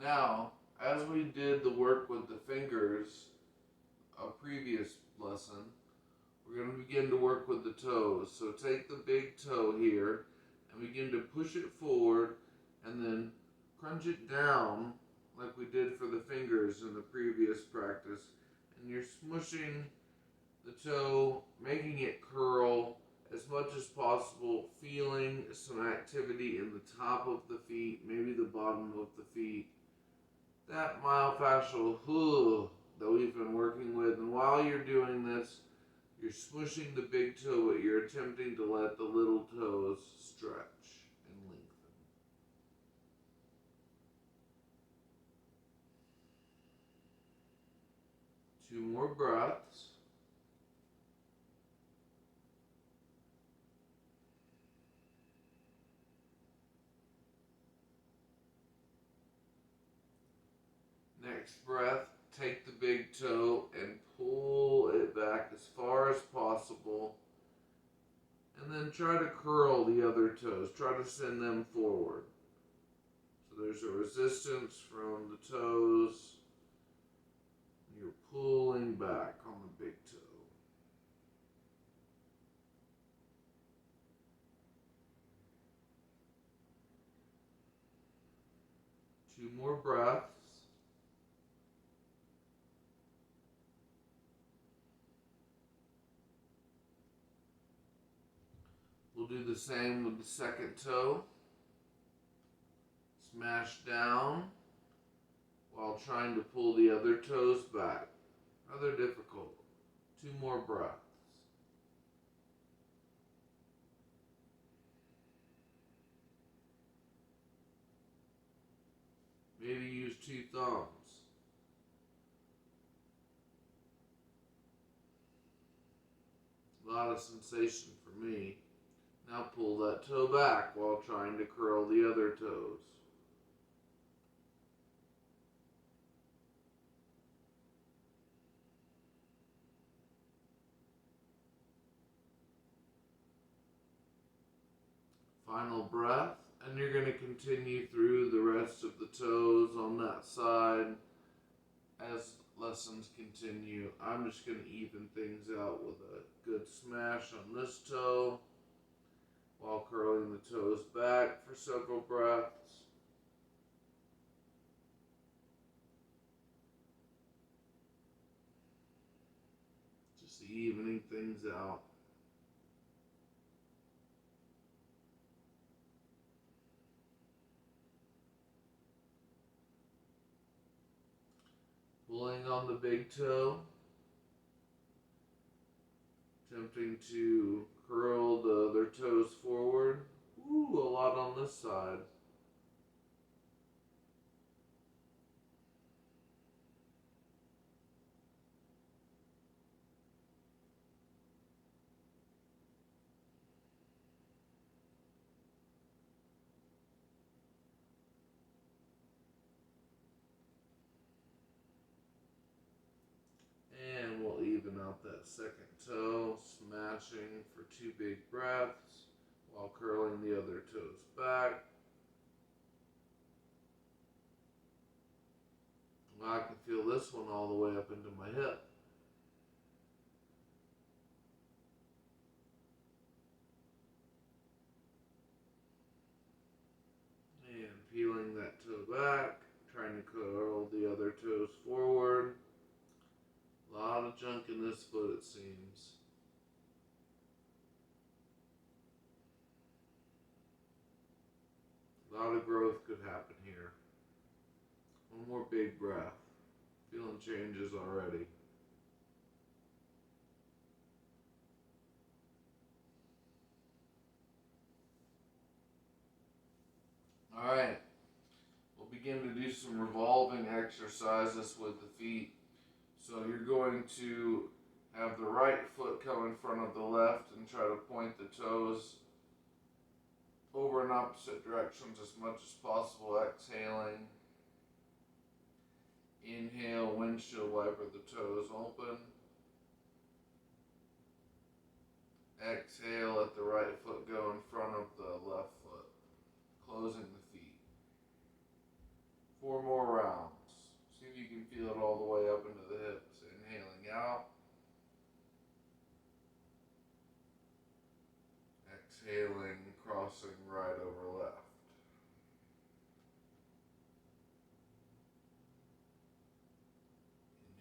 Now, as we did the work with the fingers, a previous lesson, we're going to begin to work with the toes. So take the big toe here and begin to push it forward and then crunch it down like we did for the fingers in the previous practice. And you're smushing the toe, making it curl as much as possible, feeling some activity in the top of the feet, maybe the bottom of the feet. That myofascial hoo that we've been working with. And while you're doing this, you're smushing the big toe, but you're attempting to let the little toes stretch and lengthen. Two more breaths. Next breath, take the big toe and pull it back as far as possible. And then try to curl the other toes. Try to send them forward. So there's a resistance from the toes. You're pulling back on the big toe. Two more breaths. We'll do the same with the second toe. Smash down while trying to pull the other toes back. Rather difficult. Two more breaths. Maybe use two thumbs. A lot of sensation for me. Now pull that toe back while trying to curl the other toes. Final breath, and you're going to continue through the rest of the toes on that side as lessons continue. I'm just going to even things out with a good smash on this toe while curling the toes back for several breaths. Just evening things out. Pulling on the big toe. Attempting to curl the other toes forward. Ooh, a lot on this side. And we'll even out that second toe, smashing for two big breaths while curling the other toes back. I can feel this one all the way up into my hip. And peeling that toe back, trying to curl the other toes forward. A lot of junk in this foot, it seems. A lot of growth could happen here. One more big breath. Feeling changes already. Alright, we'll begin to do some revolving exercises with the feet. So you're going to have the right foot come in front of the left and try to point the toes over in opposite directions as much as possible, exhaling. Inhale, windshield wiper the toes open. Exhale, let the right foot go in front of the left foot, closing the feet. 4 more rounds. See if you can feel it all the way up into the hips. Inhaling out. Exhaling, crossing right over left.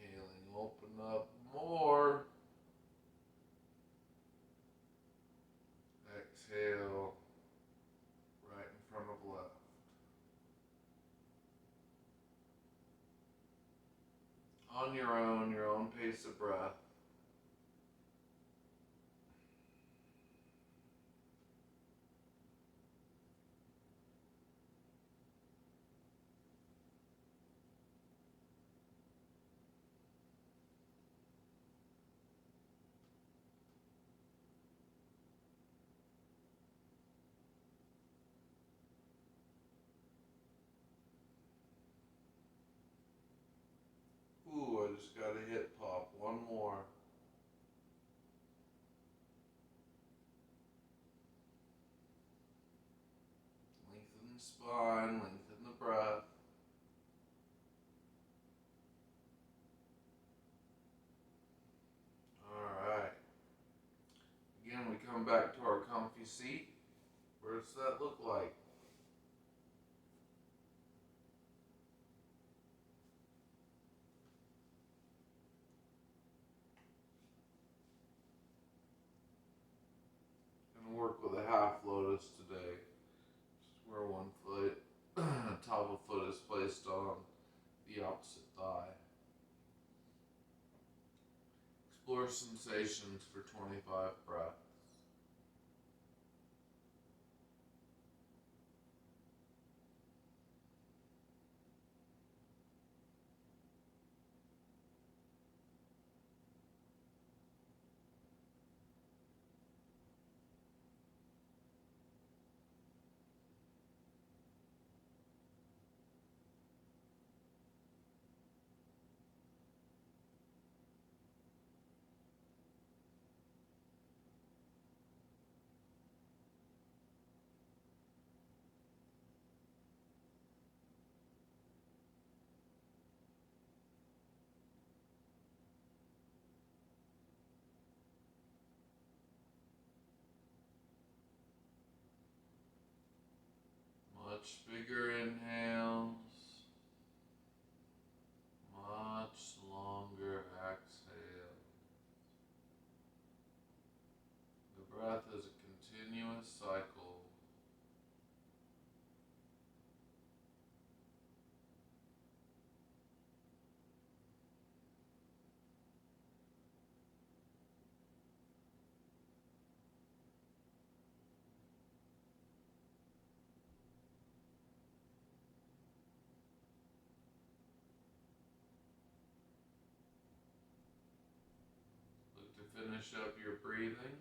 Inhaling, open up more. Exhale, right in front of left. On your own pace of breath. Ooh, I just got a hip pop. One more. Lengthen the spine, lengthen the breath. Alright. Again, we come back to our comfy seat. What does that look like? Gonna work with a half lotus today. Just where one foot, top of foot is placed on the opposite thigh. Explore sensations for 25 breaths. Much bigger inhales, much longer exhales. The breath is a continuous cycle. Look to finish up your breathing.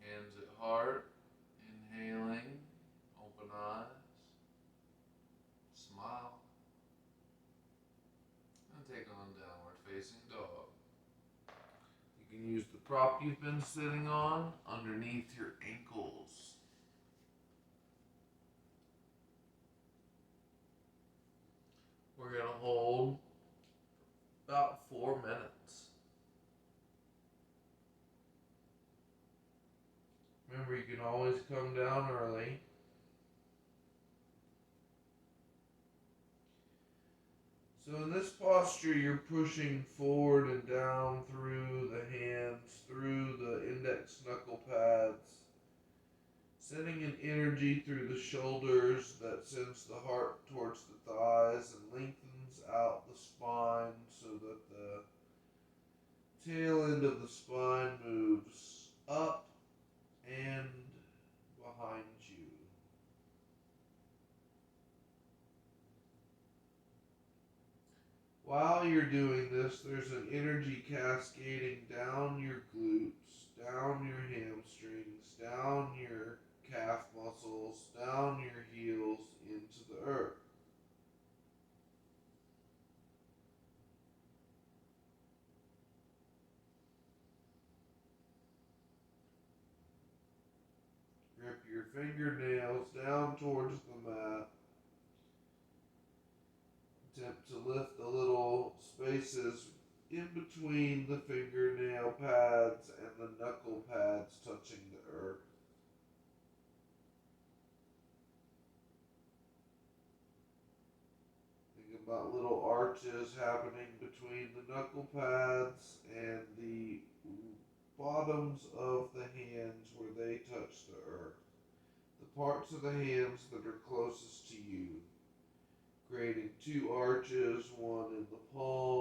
Hands at heart, inhaling, open eyes, smile, and take on downward facing dog. You can use the prop you've been sitting on underneath your ankles. We're going to hold about 4 minutes. Remember, you can always come down early. So in this posture, you're pushing forward and down through the hands, through the index knuckle pads, sending an energy through the shoulders that sends the heart towards the thighs and lengthens out the spine so that the tail end of the spine moves up and behind you. While you're doing this, there's an energy cascading down your glutes, down your hamstrings, down your calf muscles, down your heels into the earth. Grip your fingernails down towards the mat. Attempt to lift the little spaces in between the fingernail pads and the knuckle pads touching the earth. Think about little arches happening between the knuckle pads and the bottoms of the hands where they touch the earth. The parts of the hands that are closest to you. Creating two arches, one in the palm